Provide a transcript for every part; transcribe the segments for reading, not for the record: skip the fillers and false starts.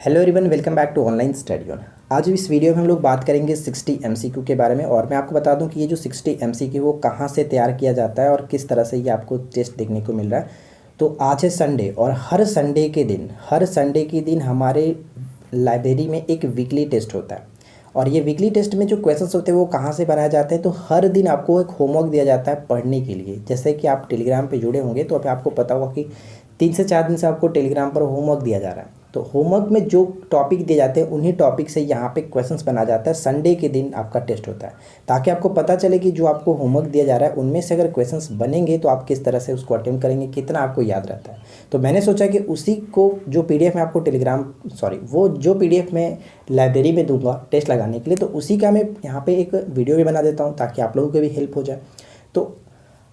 Hello everyone, welcome back to online study on. आज इस video में हम लोग बात करेंगे 60 एमसीक्यू के बारे में। और मैं आपको बता दूं कि ये जो 60 एमसीक्यू वो कहाँ से तैयार किया जाता है और किस तरह से ये आपको टेस्ट देखने को मिल रहा है। तो आज है संडे और हर संडे के दिन हमारे लाइब्रेरी में एक वीकली टेस्ट होता है। और ये वीकली टेस्ट में जो क्वेश्चंस होते हैं वो कहाँ से बनाए जाते हैं, तो हर दिन आपको एक होमवर्क दिया जाता है पढ़ने के लिए। जैसे कि आप टेलीग्राम पे जुड़े होंगे तो अभी आपको पता होगा कि 3 से 4 दिन से आपको टेलीग्राम पर होमवर्क दिया जा रहा है। तो होमवर्क में जो टॉपिक दिए जाते हैं उन्हीं टॉपिक से यहाँ पे क्वेश्चंस बना जाता है। संडे के दिन आपका टेस्ट होता है ताकि आपको पता चले कि जो आपको होमवर्क दिया जा रहा है उनमें से अगर क्वेश्चंस बनेंगे तो आप किस तरह से उसको अटेम्प्ट करेंगे, कितना आपको याद रहता है। तो मैंने सोचा कि उसी को जो पीडीएफ में आपको वो जो पीडीएफ में लाइब्रेरी में दूंगा टेस्ट लगाने के लिए, तो उसी का मैं यहाँ पर एक वीडियो भी बना देता हूँ ताकि आप लोगों को भी हेल्प हो जाए। तो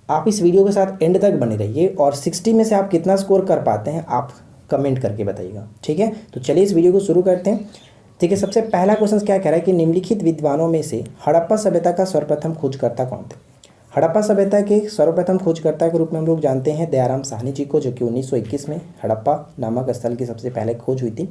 आप इस वीडियो के साथ एंड तक बने रहिए और 60 में से आप कितना स्कोर कर पाते हैं आप कमेंट करके बताइएगा, ठीक है। तो चलिए इस वीडियो को शुरू करते हैं। ठीक है, सबसे पहला क्वेश्चन क्या कह रहा है कि निम्नलिखित विद्वानों में से हड़प्पा सभ्यता का सर्वप्रथम खोजकर्ता कौन थे। हड़प्पा सभ्यता के सर्वप्रथम खोजकर्ता के रूप में हम लोग जानते हैं दयाराम साहनी जी को, जो कि 1921 में हड़प्पा नामक स्थल की सबसे पहले खोज हुई थी।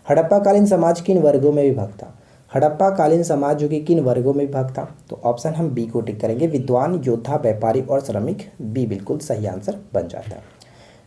हड़प्पा कालीन समाज किन वर्गों में विभक्त था। हड़प्पा कालीन समाज जो कि किन वर्गों में विभक्त था, तो ऑप्शन हम बी को टिक करेंगे, विद्वान, योद्धा, व्यापारी और श्रमिक। बी बिल्कुल सही आंसर बन जाता है।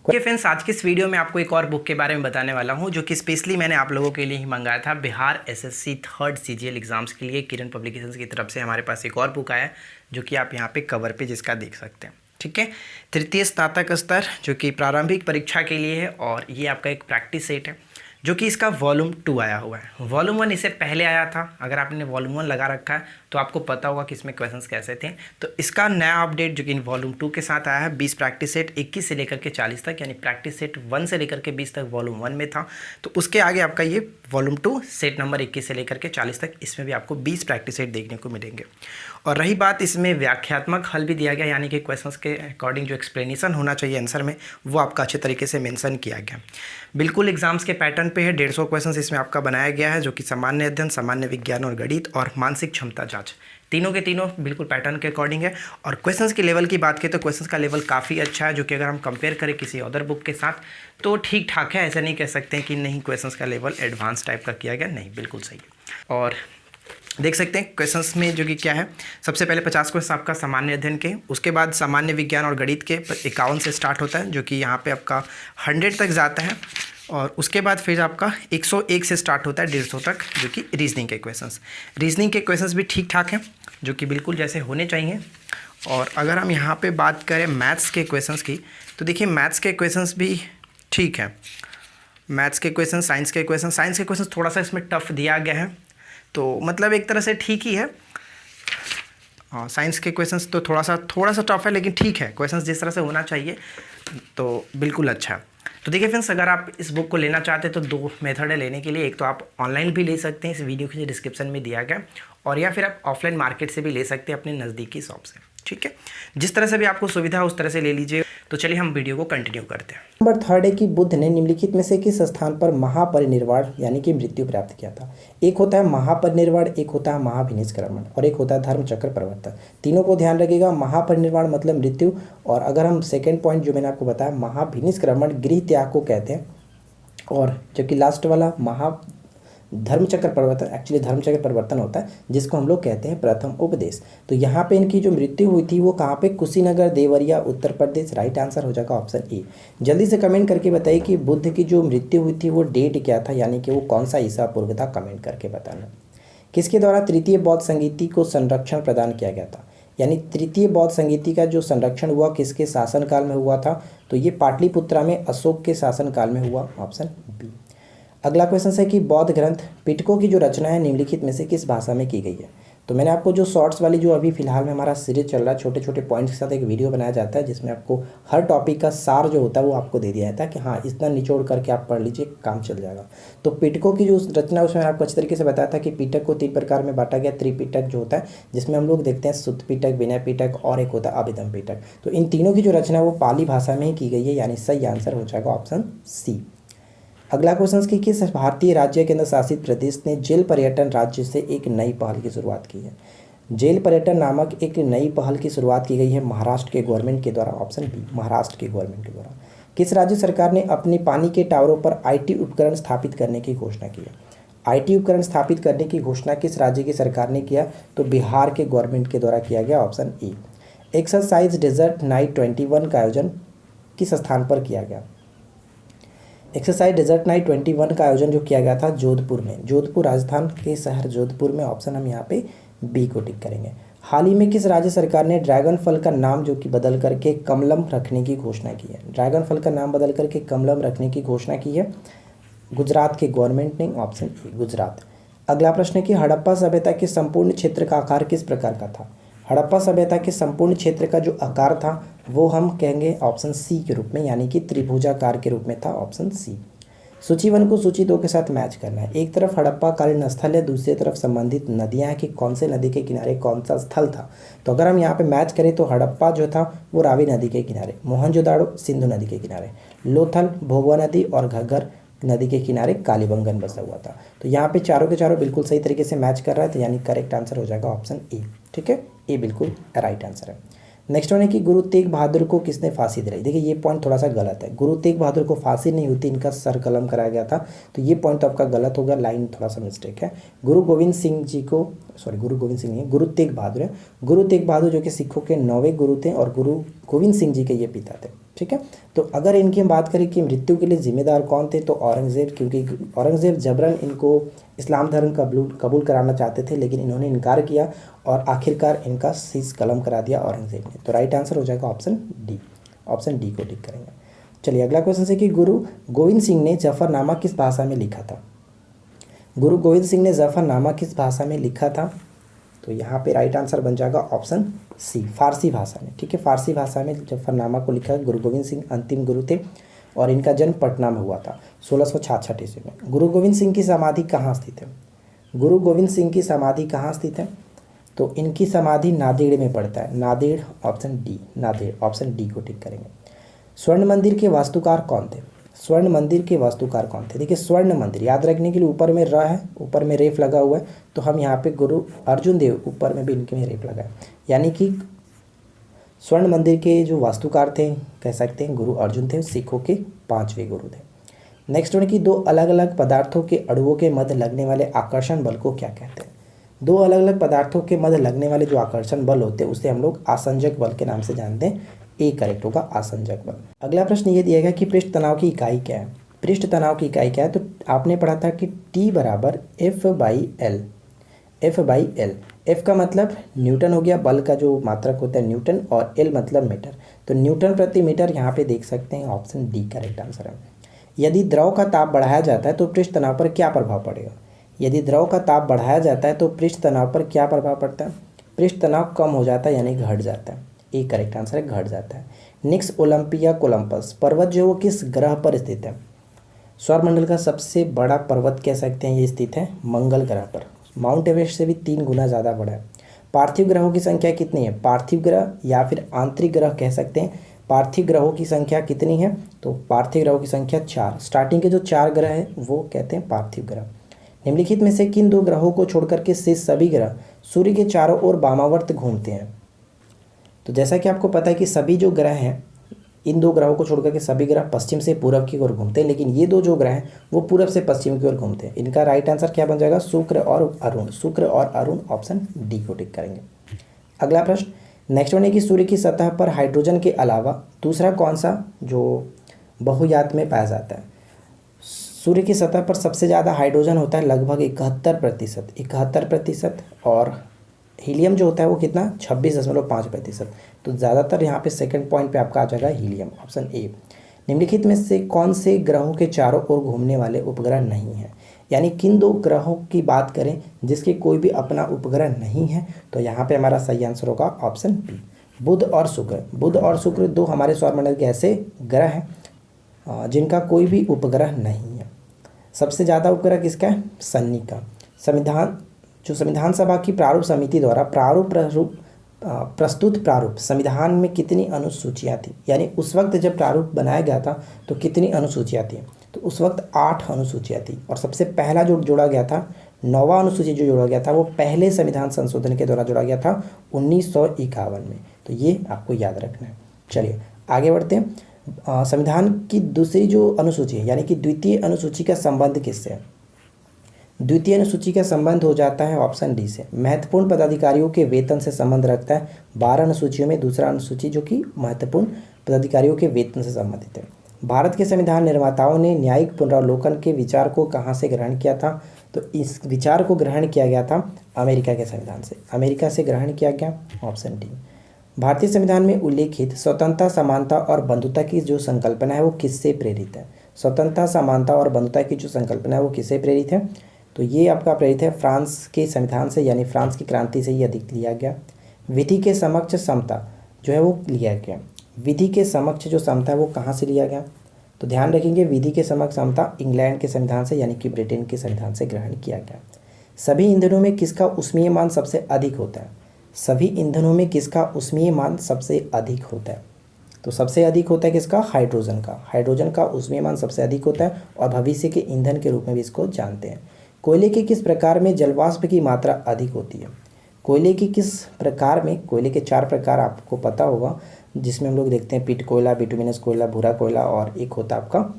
ओके फ्रेंड्स, आज की इस वीडियो में आपको एक और बुक के बारे में बताने वाला हूं जो कि स्पेशली मैंने आप लोगों के लिए ही मंगाया था। Bihar SSC third CGL exams के लिए किरण पब्लिकेशंस की तरफ से हमारे पास एक और बुक आया है जो कि आप यहां पे कवर पे जिसका देख सकते हैं। ठीक है, तृतीय स्नातक स्तर जो कि प्रारंभिक परीक्षा के लिए है और ये आपका एक प्रैक्टिस सेट है जो कि इसका वॉल्यूम 2 आया हुआ है। वॉल्यूम 1 इससे पहले आया था। अगर आपने वॉल्यूम 1 लगा रखा है तो आपको पता होगा कि इसमें क्वेश्चंस कैसे थे। तो इसका नया अपडेट जो कि वॉल्यूम 2 के साथ आया है, 20 प्रैक्टिस सेट 21 से लेकर के 40 तक, यानी प्रैक्टिस सेट 1 से लेकर के 20 तक वॉल्यूम 1 में था। तो उसके आगे आपका ये वॉल्यूम 2 सेट नंबर 21 से लेकर के 40 तक, इसमें भी आपको 20 प्रैक्टिस सेट देखने को मिलेंगे। और रही बात, इसमें व्याख्यात्मक हल भी दिया गया, यानी कि क्वेश्चंस के अकॉर्डिंग जो एक्सप्लेनेशन होना चाहिए आंसर में वो आपका अच्छे तरीके से मेंशन किया गया। बिल्कुल एग्जाम्स के पैटर्न पे है। 150 क्वेश्चंस इसमें आपका बनाया गया है जो कि सामान्य अध्ययन, सामान्य विज्ञान और गणित और मानसिक क्षमता जांच, तीनों के तीनों बिल्कुल पैटर्न के अकॉर्डिंग है। और क्वेश्चंस के लेवल की बात करें तो क्वेश्चंस का लेवल काफ़ी अच्छा है, जो कि अगर हम कंपेयर करें किसी अदर बुक के साथ तो ठीक ठाक है। ऐसा नहीं कह सकते हैं कि नहीं क्वेश्चंस का लेवल एडवांस टाइप का किया गया, नहीं, बिल्कुल सही है। और देख सकते हैं क्वेश्चंस में जो कि क्या है, सबसे पहले 50 क्वेश्चन आपका सामान्य अध्ययन के, उसके बाद सामान्य विज्ञान और गणित के 51 से स्टार्ट होता है जो कि यहाँ पे आपका 100 तक जाता है। और उसके बाद फिर आपका 101 से स्टार्ट होता है 150 तक, जो कि रीजनिंग के क्वेश्चंस। रीजनिंग के क्वेश्चंस भी ठीक ठाक हैं जो कि बिल्कुल जैसे होने चाहिए। और अगर हम यहाँ पे बात करें मैथ्स के क्वेश्चंस की, तो देखिए मैथ्स के क्वेश्चंस भी ठीक है। मैथ्स के क्वेश्चन, साइंस के क्वेश्चन थोड़ा सा इसमें टफ दिया गया है, तो मतलब एक तरह से ठीक ही है। साइंस के क्वेश्चंस तो थोड़ा सा टफ है, लेकिन ठीक है, क्वेश्चंस जिस तरह से होना चाहिए तो बिल्कुल अच्छा है। तो देखिए फ्रेंड्स, अगर आप इस बुक को लेना चाहते हैं तो 2 मेथड है लेने के लिए। एक तो आप ऑनलाइन भी ले सकते हैं, इस वीडियो के डिस्क्रिप्शन में दिया गया, और या फिर आप ऑफलाइन मार्केट से भी ले सकते हैं अपने नज़दीकी शॉप से। ठीक है, जिस तरह से भी आपको सुविधा है उस तरह से ले लीजिए। तो चलिए हम वीडियो को कंटिन्यू करते हैं। नंबर 3 है कि बुद्ध ने निम्नलिखित में से किस स्थान पर महापरिनिर्वाण यानी कि मृत्यु प्राप्त किया था। एक होता है महापरिनिर्वाण, एक होता है महाभिनिष्क्रमण और एक होता है धर्मचक्र परिवर्तन। तीनों को ध्यान रखिएगा। महापरिनिर्वाण मतलब मृत्यु, और अगर हम सेकेंड पॉइंट जो मैंने आपको बताया महाभिनिष्क्रमण गृह त्याग को कहते हैं, और जबकि लास्ट वाला धर्मचक्र परिवर्तन होता है जिसको हम लोग कहते हैं प्रथम उपदेश। तो यहाँ पे इनकी जो मृत्यु हुई थी वो कहाँ पे, कुशीनगर, देवरिया, उत्तर प्रदेश। राइट आंसर हो जाएगा ऑप्शन ए। जल्दी से कमेंट करके बताइए कि बुद्ध की जो मृत्यु हुई थी वो डेट क्या था, यानी कि वो कौन सा ईसा पूर्व था, कमेंट करके बताना। किसके द्वारा तृतीय बौद्ध संगीति को संरक्षण प्रदान किया गया था, यानी तृतीय बौद्ध संगीति का जो संरक्षण हुआ किसके शासनकाल में हुआ था, तो ये पाटलिपुत्रा में अशोक के शासनकाल में हुआ, ऑप्शन बी। अगला क्वेश्चन है कि बौद्ध ग्रंथ पिटकों की जो रचना है निम्नलिखित में से किस भाषा में की गई है। तो मैंने आपको जो शॉर्ट्स वाली जो अभी फिलहाल में हमारा सीरीज चल रहा है, छोटे छोटे पॉइंट्स के साथ एक वीडियो बनाया जाता है जिसमें आपको हर टॉपिक का सार जो होता है वो आपको दे दिया जाता है कि हाँ इतना निचोड़ करके आप पढ़ लीजिए, काम चल जाएगा। तो पिटकों की जो रचना उसमें आपको अच्छे तरीके से बताया था कि पिटक को 3 प्रकार में बांटा गया। त्रिपिटक जो होता है जिसमें हम लोग देखते हैं शुद्ध पिटक, विनय पिटक और एक होता है अभिधम पिटक। तो इन तीनों की जो रचना है वो पाली भाषा में ही की गई है, यानी सही आंसर हो जाएगा ऑप्शन सी। अगला क्वेश्चन कि किस भारतीय राज्य केंद्र शासित प्रदेश ने जेल पर्यटन राज्य से एक नई पहल की शुरुआत की है। जेल पर्यटन नामक एक नई पहल की शुरुआत की गई है महाराष्ट्र के गवर्नमेंट के द्वारा, ऑप्शन बी, महाराष्ट्र के गवर्नमेंट के द्वारा। किस राज्य सरकार ने अपनी पानी के टावरों पर आईटी उपकरण स्थापित करने की घोषणा की है? आईटी उपकरण स्थापित करने की घोषणा किस राज्य की सरकार ने किया? तो बिहार के गवर्नमेंट के द्वारा किया गया, option A. Exercise desert night 21 का आयोजन किस स्थान पर किया गया? एक्सरसाइज डेजर्ट नाइट 21 का आयोजन जो किया गया था जोधपुर में, जोधपुर राजस्थान के शहर जोधपुर में, ऑप्शन हम यहाँ पे बी को टिक करेंगे। हाल ही में किस राज्य सरकार ने ड्रैगन फल का नाम जो कि बदल करके कमलम रखने की घोषणा की है? ड्रैगन फल का नाम बदल करके कमलम रखने की घोषणा की है गुजरात के गवर्नमेंट ने, ऑप्शन ए गुजरात। अगला प्रश्न है कि हड़प्पा सभ्यता के संपूर्ण क्षेत्र का आकार किस प्रकार का था? हड़प्पा सभ्यता के संपूर्ण क्षेत्र का जो आकार था वो हम कहेंगे ऑप्शन सी के रूप में, यानी कि त्रिभुजाकार के रूप में था, ऑप्शन सी। सूची 1 को सूची 2 के साथ मैच करना है। एक तरफ हड़प्पा कालीन स्थल है, दूसरी तरफ संबंधित नदियां हैं कि कौन से नदी के किनारे कौन सा स्थल था। तो अगर हम यहाँ पे मैच करें तो हड़प्पा जो था वो रावी नदी के किनारे, मोहनजोदाड़ो सिंधु नदी के किनारे, लोथल भोगवा नदी और घग्गर नदी के किनारे कालीबंगन बसा हुआ था। तो यहाँ पे चारों के चारों बिल्कुल सही तरीके से मैच कर रहा है, तो यानी करेक्ट आंसर हो जाएगा ऑप्शन ए। ठीक है, ए बिल्कुल राइट आंसर है। नेक्स्ट वन है कि गुरु तेग बहादुर को किसने फांसी दिलाई? देखिए ये पॉइंट थोड़ा सा गलत है, गुरु तेग बहादुर को फांसी नहीं होती, इनका सर कलम कराया गया था, तो ये पॉइंट तो आपका गलत होगा, लाइन थोड़ा सा मिस्टेक है। गुरु गोविंद सिंह जी को, सॉरी गुरु गोविंद सिंह नहीं है, गुरु तेग बहादुर है। गुरु तेग बहादुर जो कि सिखों के 9वें गुरु थे और गुरु गोविंद सिंह जी के ये पिता थे। ठीक है, तो अगर इनकी हम बात करें कि मृत्यु के लिए जिम्मेदार कौन थे, तो औरंगजेब, क्योंकि औरंगजेब जबरन इनको इस्लाम धर्म कबूल कराना चाहते थे, लेकिन इन्होंने इनकार किया और आखिरकार इनका शीश कलम करा दिया औरंगजेब ने। तो राइट आंसर हो जाएगा ऑप्शन डी, ऑप्शन डी को टिक करेंगे। चलिए अगला क्वेश्चन है कि गुरु गोविंद सिंह ने जफरनामा किस भाषा में लिखा था? गुरु गोविंद सिंह ने जफरनामा किस भाषा में लिखा था? तो यहाँ पे राइट आंसर बन जाएगा ऑप्शन सी, फारसी भाषा में। ठीक है, फारसी भाषा में जफरनामा को लिखा। गुरु गोविंद सिंह अंतिम गुरु थे और इनका जन्म पटना में हुआ था 1666 ईस्वी में। गुरु गोविंद सिंह की समाधि कहाँ स्थित है? गुरु गोविंद सिंह की समाधि कहाँ स्थित है? तो इनकी समाधि नांदेड़ में पड़ता है, Nanded, option D, Nanded, option D को टिक करेंगे। स्वर्ण मंदिर के वास्तुकार कौन थे? स्वर्ण मंदिर के वास्तुकार कौन थे? देखिए स्वर्ण मंदिर याद रखने के लिए ऊपर में र है, ऊपर में रेफ लगा हुआ है, तो हम यहाँ पे गुरु अर्जुन देव, ऊपर में भी इनके में रेफ लगा है, यानी कि स्वर्ण मंदिर के जो वास्तुकार थे कह सकते हैं गुरु अर्जुन थे, सिखों के 5वें गुरु थे। नेक्स्ट वन की दो अलग अलग पदार्थों के अणुओं के मध्य लगने वाले आकर्षण बल को क्या कहते हैं? दो अलग अलग पदार्थों के मध्य लगने वाले जो आकर्षण बल होते हैं उसे हम लोग आसंजक बल के नाम से जानते हैं। ए करेक्ट होगा, आसंजक बल। अगला प्रश्न ये दिया गया कि पृष्ठ तनाव की इकाई क्या है? पृष्ठ तनाव की इकाई क्या है? तो आपने पढ़ा था कि T बराबर F/L, F/L। F का मतलब न्यूटन हो गया, बल का जो मात्रक होता है न्यूटन, और L मतलब मीटर, तो न्यूटन प्रति मीटर यहाँ पे देख सकते हैं, ऑप्शन डी करेक्ट आंसर है। यदि द्रव का ताप बढ़ाया जाता है तो पृष्ठ तनाव पर क्या प्रभाव पड़ेगा? यदि द्रव का ताप बढ़ाया जाता है तो पृष्ठ तनाव पर क्या प्रभाव पड़ता है? पृष्ठ तनाव कम हो जाता है, यानी घट जाता है। ए करेक्ट आंसर है, घट जाता है। निक्स ओलंपिया कोलंबस पर्वत जो है वो किस ग्रह पर स्थित है? सौरमंडल का सबसे बड़ा पर्वत कह सकते हैं, ये स्थित है मंगल ग्रह पर। माउंट एवरेस्ट से भी 3 गुना ज़्यादा बड़ा है। पार्थिव ग्रहों की संख्या कितनी है? पार्थिव ग्रह या फिर आंतरिक ग्रह कह सकते हैं। पार्थिव ग्रहों की संख्या कितनी है? तो पार्थिव ग्रहों की संख्या 4। स्टार्टिंग के जो 4 ग्रह हैं वो कहते हैं पार्थिव ग्रह। निम्नलिखित में से किन 2 ग्रहों को छोड़कर के शेष सभी ग्रह सूर्य के चारों ओर वामावर्त घूमते हैं? तो जैसा कि आपको पता है कि सभी जो ग्रह हैं, इन 2 ग्रहों को छोड़कर के सभी ग्रह पश्चिम से पूरब की ओर घूमते हैं, लेकिन ये 2 जो ग्रह हैं वो पूरब से पश्चिम की ओर घूमते हैं। इनका राइट आंसर क्या बन जाएगा? शुक्र और अरुण। शुक्र और अरुण, ऑप्शन डी को टिक करेंगे। अगला प्रश्न नेक्स्ट वन है कि सूर्य की सतह पर हाइड्रोजन के अलावा दूसरा कौन सा जो बहुयात में पाया जाता है? सूर्य की सतह पर सबसे ज़्यादा हाइड्रोजन होता है, लगभग 71%, और हीलियम जो होता है वो कितना? 26.5%। तो ज़्यादातर यहाँ पे सेकंड पॉइंट पे आपका आ जाएगा हीलियम, ऑप्शन ए। निम्नलिखित में से कौन से ग्रहों के चारों ओर घूमने वाले उपग्रह नहीं हैं? यानी किन 2 ग्रहों की बात करें जिसके कोई भी अपना उपग्रह नहीं है? तो यहाँ पे हमारा सही आंसर होगा ऑप्शन बी, बुध और शुक्र। बुध और शुक्र 2 हमारे सौरमंडल के ऐसे ग्रह हैं जिनका कोई भी उपग्रह नहीं है। सबसे ज़्यादा उपग्रह किसका है? शनि का। संविधान सभा की प्रारूप समिति द्वारा प्रस्तुत प्रारूप संविधान में कितनी अनुसूचियाँ थी? यानी उस वक्त जब प्रारूप बनाया गया था तो कितनी अनुसूचियाँ थी? तो उस वक्त 8 अनुसूचियाँ थी, और सबसे पहला जो जोड़ा गया था, 9वां अनुसूची जो जोड़ा गया था वो पहले संविधान संशोधन के द्वारा जोड़ा गया था 1951 में। तो ये आपको याद रखना है। चलिए आगे बढ़ते हैं। संविधान की दूसरी जो अनुसूची है यानी कि द्वितीय अनुसूची का संबंध किससे है? द्वितीय अनुसूची का संबंध हो जाता है ऑप्शन डी से, महत्वपूर्ण पदाधिकारियों के वेतन से संबंध रखता है। 12 अनुसूचियों में दूसरा अनुसूची जो कि महत्वपूर्ण पदाधिकारियों के वेतन से संबंधित है। भारत के संविधान निर्माताओं ने न्यायिक पुनरावलोकन के विचार को कहाँ से ग्रहण किया था? तो इस विचार को ग्रहण किया गया था अमेरिका के संविधान से, अमेरिका से ग्रहण किया गया, ऑप्शन डी। भारतीय संविधान में उल्लेखित स्वतंत्रता, समानता और बंधुता की जो संकल्पना है वो किससे प्रेरित है? स्वतंत्रता, समानता और बंधुता की जो संकल्पना है वो किससे प्रेरित है? तो ये आपका प्रेरित है फ्रांस के संविधान से, यानी फ्रांस की क्रांति से ये अधिक लिया गया। विधि के समक्ष समता जो है वो लिया गया। विधि के समक्ष जो समता है वो कहाँ से लिया गया? तो ध्यान रखेंगे, विधि के समक्ष समता इंग्लैंड के संविधान से यानी कि ब्रिटेन के संविधान से ग्रहण किया गया। सभी ईंधनों में किसका ऊष्मीय मान सबसे अधिक होता है? सभी ईंधनों में किसका ऊष्मीय मान सबसे अधिक होता है? तो सबसे अधिक होता है किसका? हाइड्रोजन का। हाइड्रोजन का ऊष्मीय मान सबसे अधिक होता है और भविष्य के ईंधन के रूप में भी इसको जानते हैं। कोयले के किस प्रकार में जलवाष्प की मात्रा अधिक होती है? कोयले की किस प्रकार में, कोयले के 4 प्रकार आपको पता होगा, जिसमें हम लोग देखते हैं पिट कोयला, बिटुमिनस कोयला, भूरा कोयला और एक होता है आपका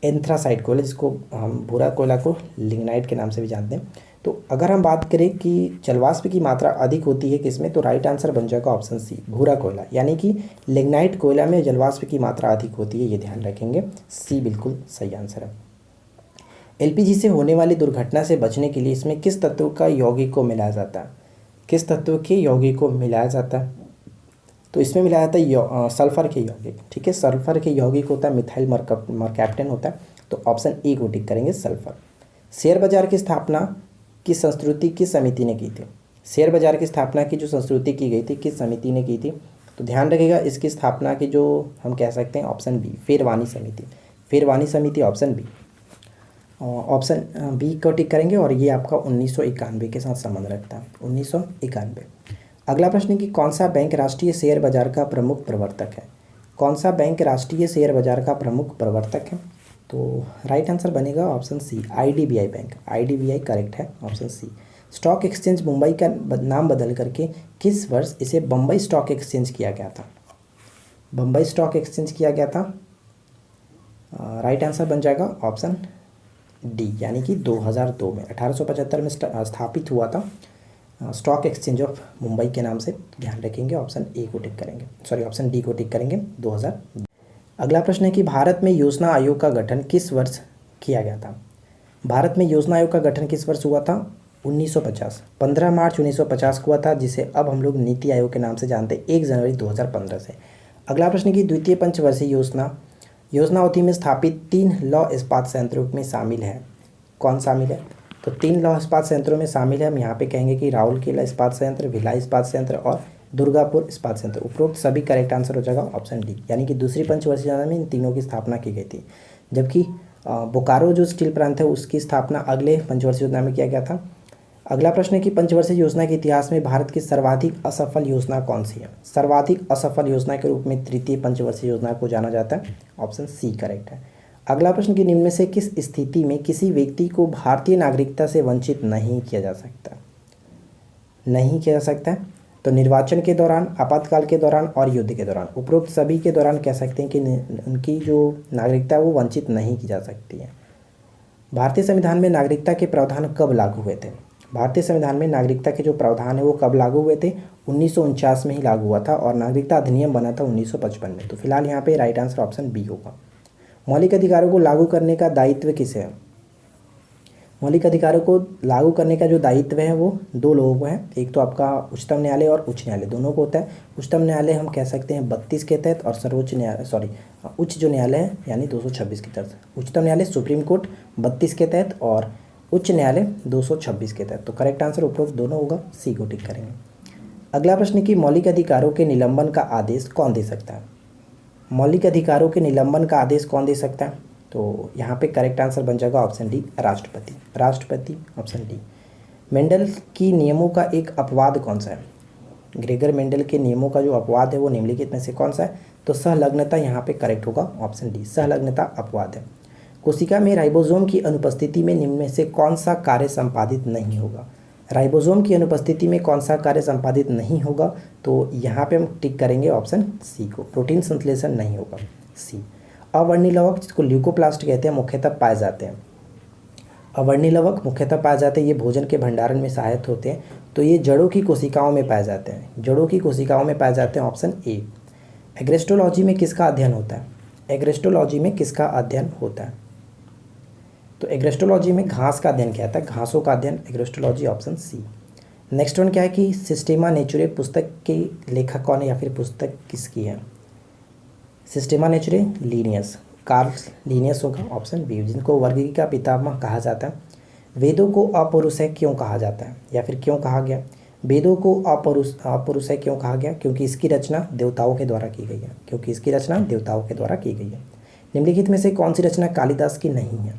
एंथ्रासाइट कोयला, जिसको हम भूरा कोयला को लिग्नाइट के नाम से भी जानते हैं। तो अगर हम बात करें कि जलवाष्प की मात्रा अधिक होती है किसमें, तो राइट आंसर बन जाएगा ऑप्शन सी, भूरा कोयला, यानी कि लिग्नाइट कोयला में जलवाष्प की मात्रा अधिक होती है, ये ध्यान रखेंगे। सी बिल्कुल सही आंसर है। एलपीजी से होने वाली दुर्घटना से बचने के लिए इसमें किस तत्व का यौगिक को मिलाया जाता है? किस तत्व के यौगिक को मिलाया जाता है? तो इसमें मिलाया जाता है सल्फर के यौगिक। ठीक है, सल्फर के यौगिक होता है मिथाइल मरकैप्टन होता है, तो ऑप्शन ए को टिक करेंगे, सल्फर। शेयर बाजार की स्थापना की संस्कृति किस समिति ने की थी? शेयर बाजार की स्थापना की जो संस्कृति की गई थी किस समिति ने की थी? तो ध्यान रखिएगा, इसकी स्थापना की जो हम कह सकते हैं ऑप्शन बी, फेरवानी समिति। फेरवानी समिति ऑप्शन बी, ऑप्शन बी को टिक करेंगे और ये आपका 1991 के साथ संबंध रखता है, 1991। अगला प्रश्न है कि कौन सा बैंक राष्ट्रीय शेयर बाजार का प्रमुख प्रवर्तक है? कौन सा बैंक राष्ट्रीय शेयर बाजार का प्रमुख प्रवर्तक है? तो राइट आंसर बनेगा option C, IDBI bank. IDBI correct है, option C. Stock exchange Mumbai का नाम बदल करके किस वर्ष इसे बम्बई स्टॉक एक्सचेंज किया गया था? बम्बई स्टॉक एक्सचेंज किया गया था, राइट आंसर बन जाएगा ऑप्शन डी, यानी कि 2002 में, 1875 में स्थापित हुआ था स्टॉक एक्सचेंज ऑफ मुंबई के नाम से। ध्यान रखेंगे, ऑप्शन ए को टिक करेंगे, सॉरी ऑप्शन डी को टिक करेंगे, 2000। अगला प्रश्न है कि भारत में योजना आयोग का गठन किस वर्ष किया गया था? भारत में योजना आयोग का गठन किस वर्ष हुआ था? 1950, 15 मार्च 1950 को हुआ था, जिसे अब हम लोग नीति आयोग के नाम से जानते हैं, 1 जनवरी 2015 से। अगला प्रश्न है कि द्वितीय पंचवर्षीय योजना अवधि में स्थापित 3 लौह इस्पात संयंत्रों में शामिल है, कौन शामिल है? तो 3 लौह इस्पात संयंत्रों में शामिल है, हम यहाँ पे कहेंगे कि राउरकेला इस्पात संयंत्र, भिलाई इस्पात संयंत्र और दुर्गापुर इस्पात संयंत्र। उपरोक्त सभी करेक्ट आंसर हो जाएगा ऑप्शन डी, यानी कि दूसरी पंचवर्षीय योजना में इन तीनों की स्थापना की गई थी। जबकि बोकारो जो स्टील प्लांट है उसकी स्थापना अगले पंचवर्षीय योजना में किया गया था। अगला प्रश्न है कि पंचवर्षीय योजना के इतिहास में भारत की सर्वाधिक असफल योजना कौन सी है? सर्वाधिक असफल योजना के रूप में तृतीय पंचवर्षीय योजना को जाना जाता है, ऑप्शन सी करेक्ट है। अगला प्रश्न कि निम्न में से किस स्थिति में किसी व्यक्ति को भारतीय नागरिकता से वंचित नहीं किया जा सकता? नहीं किया जा सकता है, तो निर्वाचन के दौरान, आपातकाल के दौरान और युद्ध के दौरान। उपरोक्त सभी के दौरान कह सकते हैं कि उनकी जो नागरिकता है वो वंचित नहीं की जा सकती है। भारतीय संविधान में नागरिकता के प्रावधान कब लागू हुए थे? भारतीय संविधान में नागरिकता के जो प्रावधान है वो कब लागू हुए थे? 1949 में ही लागू हुआ था और नागरिकता अधिनियम बना था 1955 में। तो फिलहाल यहाँ पे राइट आंसर ऑप्शन बी होगा। मौलिक अधिकारों को लागू करने का दायित्व किसे है? मौलिक अधिकारों को लागू करने का जो दायित्व है वो 2 लोगों को है, एक तो आपका उच्चतम न्यायालय और उच्च न्यायालय, दोनों को होता है। उच्चतम न्यायालय हम कह सकते हैं 32 के तहत और सर्वोच्च न्यायालय उच्च जो न्यायालय है यानी 226 के तहत। उच्चतम न्यायालय सुप्रीम कोर्ट 32 के तहत और उच्च न्यायालय 226 के तहत। तो करेक्ट आंसर उपरोक्त दोनों होगा, सी को टिक करेंगे। अगला प्रश्न कि मौलिक अधिकारों के निलंबन का आदेश कौन दे सकता है? मौलिक अधिकारों के निलंबन का आदेश कौन दे सकता है? तो यहाँ पे करेक्ट आंसर बन जाएगा ऑप्शन डी, राष्ट्रपति। राष्ट्रपति ऑप्शन डी। मेंडल की नियमों का एक अपवाद कौन सा है? ग्रेगर मेंडल के नियमों का जो अपवाद है वो निम्नलिखित में से कौन सा है? तो सहलग्नता यहाँ पे करेक्ट होगा, ऑप्शन डी, सहलग्नता अपवाद है। कोशिका में राइबोसोम की अनुपस्थिति में निम्न में से कौन सा कार्य संपादित नहीं होगा? राइबोसोम की अनुपस्थिति में कौन सा कार्य संपादित नहीं होगा? तो यहाँ पे हम टिक करेंगे ऑप्शन सी को, प्रोटीन संश्लेषण नहीं होगा। सी। अवर्णी लवक जिसको ल्यूकोप्लास्ट कहते हैं मुख्यतः पाए जाते हैं। अवर्णी लवक मुख्यतः पाए जाते हैं, ये भोजन के भंडारण में सहायक होते हैं। तो ये जड़ों की कोशिकाओं में पाए जाते हैं, जड़ों की कोशिकाओं में पाए जाते हैं, ऑप्शन ए। एग्रेस्टोलॉजी में किसका अध्ययन होता है? एग्रेस्टोलॉजी में किसका अध्ययन होता है? तो एग्रेस्टोलॉजी में घास का अध्ययन किया जाता है, घासों का अध्ययन, एग्रेस्टोलॉजी, ऑप्शन सी। नेक्स्ट वन क्या है कि सिस्टेमा नेचुरे पुस्तक के लेखक कौन है या फिर पुस्तक किसकी है? सिस्टेमा नेचुरे लीनियस, कार्ल लीनियस होगा, ऑप्शन बी। जिनको वर्गीय का पितामह कहा जाता है। वेदों को अपौरुषेय क्यों कहा जाता है या फिर क्यों कहा गया? वेदों को अपौरुषेय क्यों कहा गया? क्योंकि इसकी रचना देवताओं के द्वारा की गई है, क्योंकि इसकी रचना देवताओं के द्वारा की गई है। निम्नलिखित में से कौन सी रचना कालिदास की नहीं है?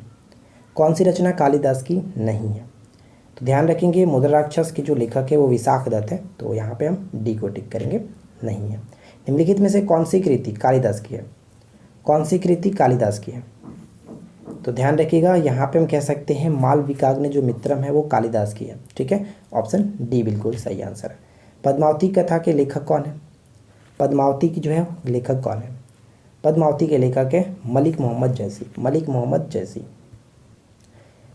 कौन सी रचना कालिदास की नहीं है? तो ध्यान रखेंगे मुद्राराक्षस के जो लेखक है वो विशाख दत्त है, तो यहाँ पे हम डी को टिक करेंगे, नहीं है। निम्नलिखित में से कौन सी कृति कालिदास की है? कौन सी कृति कालिदास की है? तो ध्यान रखिएगा यहाँ पे हम कह सकते हैं मालविकाग्नि जो मित्रम है वो कालिदास की है, ठीक है, ऑप्शन डी बिल्कुल सही आंसर है। पद्मावती कथा के लेखक कौन है? पद्मावती की जो है लेखक कौन है? पद्मावती के लेखक है मलिक मोहम्मद जैसी, मलिक मोहम्मद जैसी।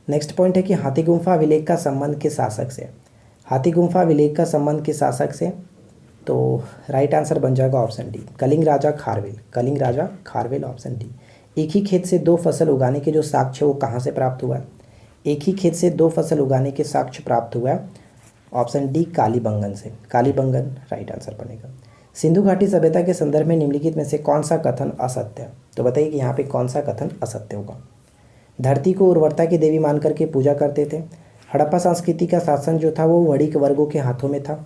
नेक्स्ट पॉइंट है कि हाथी गुम्फा अभिलेख का संबंध किस शासक से? हाथी गुम्फा अभिलेख का संबंध किस शासक से? तो राइट आंसर बन जाएगा ऑप्शन डी, कलिंग राजा खारवेल, कलिंग राजा खारवेल, ऑप्शन डी। एक ही खेत से दो फसल उगाने के जो साक्ष्य वो कहाँ से प्राप्त हुआ है? एक ही खेत से दो फसल उगाने के साक्ष्य प्राप्त हुआ है, ऑप्शन डी कालीबंगन से, कालीबंगन राइट आंसर बनेगा। सिंधु घाटी सभ्यता के संदर्भ में निम्नलिखित में से कौन सा कथन असत्य है? तो बताइए कि यहाँ पे कौन सा कथन असत्य होगा? धरती को उर्वरता की देवी मान करके पूजा करते थे। हड़प्पा संस्कृति का शासन जो था वो वणिक वर्गों के हाथों में था।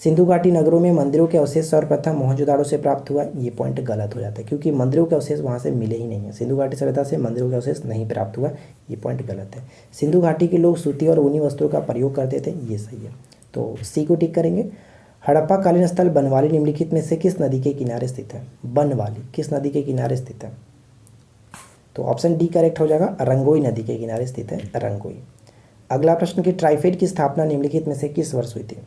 सिंधु घाटी नगरों में मंदिरों के अवशेष सर्वप्रथम मोहनजोदाड़ो से प्राप्त हुआ। ये पॉइंट गलत हो जाता है क्योंकि मंदिरों के अवशेष वहाँ से मिले ही नहीं है, सिंधु घाटी सभ्यता से मंदिरों के अवशेष नहीं प्राप्त हुआ, ये पॉइंट गलत है। सिंधु घाटी के लोग सूती और ऊनी वस्त्रों का प्रयोग करते थे, ये सही है, तो सी को टिक करेंगे। हड़प्पा कालीन स्थल बनवाली निम्नलिखित में से किस नदी के किनारे स्थित है? बनवाली किस नदी के किनारे स्थित है? तो ऑप्शन डी करेक्ट हो जाएगा, रंगोई नदी के किनारे स्थित है, रंगोई। अगला प्रश्न कि ट्राइफेड की स्थापना निम्नलिखित में से किस वर्ष हुई थी?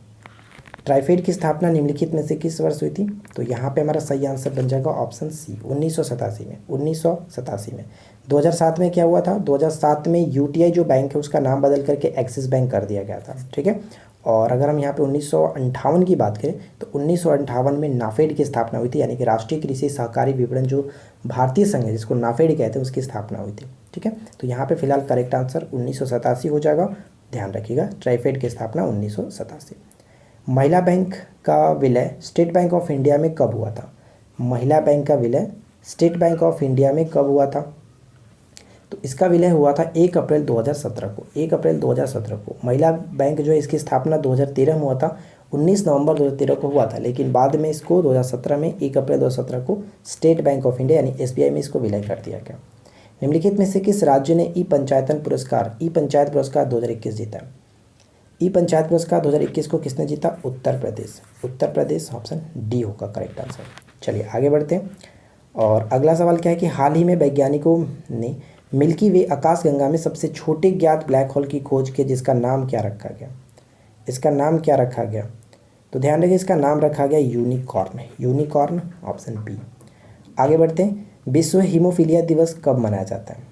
ट्राइफेड की स्थापना निम्नलिखित में से किस वर्ष हुई थी? तो यहाँ पे हमारा सही आंसर बन जाएगा ऑप्शन सी, 1987 में, 1987 में। 2007 में क्या हुआ था? 2007 में यूटीआई जो बैंक है उसका नाम बदल करके एक्सिस बैंक कर दिया गया था, ठीक है। और अगर हम यहाँ पे 1958 की बात करें तो 1958 में नाफेड की स्थापना हुई थी, यानी कि राष्ट्रीय कृषि सहकारी विपणन जो भारतीय संघ है जिसको नाफेड कहते हैं उसकी स्थापना हुई थी, ठीक है। तो यहाँ पे फिलहाल करेक्ट आंसर 1987 हो जाएगा, ध्यान रखिएगा, ट्राइफेड की स्थापना 1987। महिला बैंक का विलय स्टेट बैंक ऑफ इंडिया में कब हुआ था? महिला बैंक का विलय स्टेट बैंक ऑफ इंडिया में कब हुआ था? तो इसका विलय हुआ था 1 अप्रैल 2017 को, 1 अप्रैल 2017 को। महिला बैंक जो है इसकी स्थापना 2013 में हुआ था, 19 नवंबर 2013 को हुआ था, लेकिन बाद में इसको 2017 में 1 अप्रैल 2017 को स्टेट बैंक ऑफ इंडिया यानी एसबीआई में इसको विलय कर दिया गया। निम्नलिखित में से किस राज्य ने ई पंचायत पुरस्कार 2021 जीता? ई पंचायत पुरस्कार 2021 को किसने जीता? उत्तर प्रदेश, उत्तर प्रदेश, ऑप्शन डी होगा करेक्ट आंसर। चलिए आगे बढ़ते हैं। और अगला सवाल क्या है कि हाल ही में वैज्ञानिकों ने मिल्की वे आकाशगंगा में सबसे छोटे ज्ञात ब्लैक होल की खोज की जिसका नाम क्या रखा गया? इसका नाम क्या रखा गया? तो ध्यान रखिए इसका नाम रखा गया यूनिकॉर्न, यूनिकॉर्न, ऑप्शन बी। आगे बढ़ते हैं। विश्व हीमोफीलिया दिवस कब मनाया जाता है?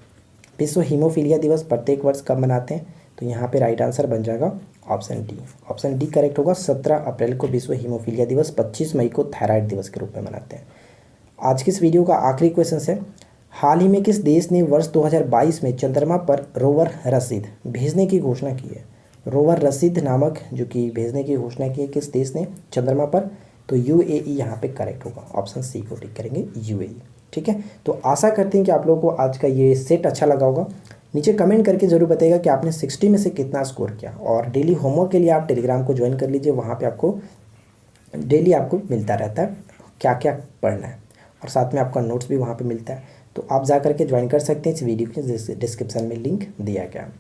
विश्व हीमोफीलिया दिवस प्रत्येक वर्ष कब मनाते हैं? तो यहाँ पे राइट आंसर बन जाएगा option D, option D correct होगा। 17 अप्रैल को विश्व हीमोफीलिया दिवस, 25 मई को थायराइड दिवस के रूप में मनाते हैं। आज की इस वीडियो का आखिरी क्वेश्चन है, हाल ही में किस देश ने वर्ष 2022 में चंद्रमा पर रोवर रसीद भेजने की घोषणा की है? रोवर रसीद नामक जो कि भेजने की घोषणा की है किस देश ने चंद्रमा पर? तो यूएई यहाँ पे करेक्ट होगा, ऑप्शन सी को टिक करेंगे, यूएई, ठीक है। तो आशा करते हैं कि आप लोगों को आज का ये सेट अच्छा लगा होगा। नीचे कमेंट करके ज़रूर बताइएगा कि आपने 60 में से कितना स्कोर किया। और डेली होमवर्क के लिए आप टेलीग्राम को ज्वाइन कर लीजिए, वहाँ पे आपको डेली आपको मिलता रहता है क्या क्या पढ़ना है, और साथ में आपका नोट्स भी वहाँ पे मिलता है। तो आप जा करके ज्वाइन कर सकते हैं, इस वीडियो के डिस्क्रिप्शन में लिंक दिया गया है।